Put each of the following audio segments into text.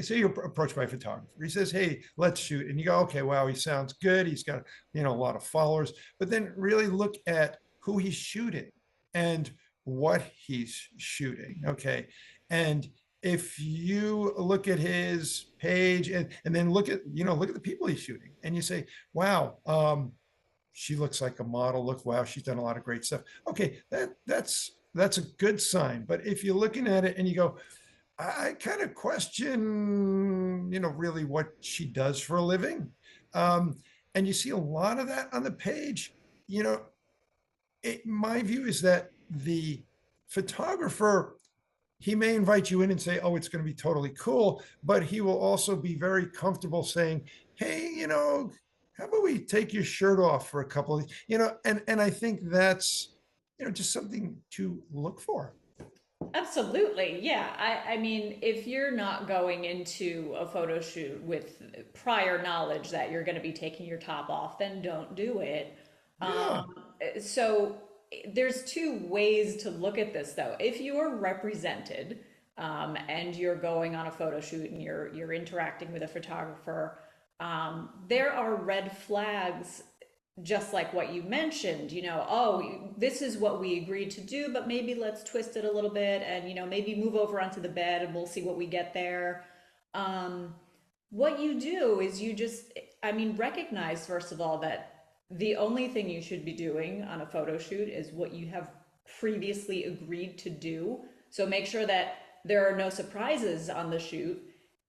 say you're approached by a photographer. He says, "Hey, let's shoot," and you go, "Okay, wow, he sounds good. He's got a lot of followers." But then really look at who he's shooting and what he's shooting. Okay, and if you look at his page and then look at the people he's shooting, and you say, "Wow, she looks like a model. Look, wow, she's done a lot of great stuff." Okay, that's a good sign. But if you're looking at it and you go, I kind of question, really what she does for a living. Um, and you see a lot of that on the page. You know, my view is that the photographer, he may invite you in and say, "Oh, it's going to be totally cool," but he will also be very comfortable saying, "Hey, how about we take your shirt off for a couple of, and I think that's, just something to look for." Absolutely. Yeah. I mean, if you're not going into a photo shoot with prior knowledge that you're going to be taking your top off, then don't do it. Yeah. So there's two ways to look at this, though. If you are represented, and you're going on a photo shoot and you're interacting with a photographer, there are red flags, just like what you mentioned, oh, this is what we agreed to do, but maybe let's twist it a little bit and, maybe move over onto the bed and we'll see what we get there. Um, what you do is you just, I mean, recognize, first of all, that the only thing you should be doing on a photo shoot is what you have previously agreed to do. So make sure that there are no surprises on the shoot.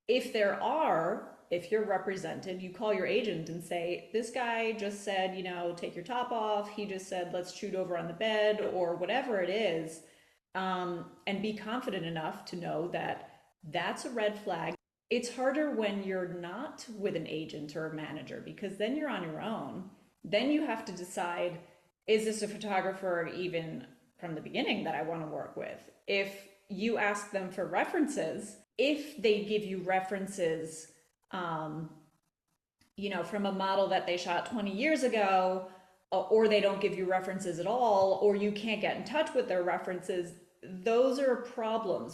If there are, if you're represented, you call your agent and say, "This guy just said, take your top off. He just said, let's shoot over on the bed," or whatever it is. And be confident enough to know that that's a red flag. It's harder when you're not with an agent or a manager, because then you're on your own. Then you have to decide, is this a photographer even from the beginning that I want to work with? If you ask them for references, if they give you references, um, from a model that they shot 20 years ago, or they don't give you references at all, or you can't get in touch with their references, those are problems.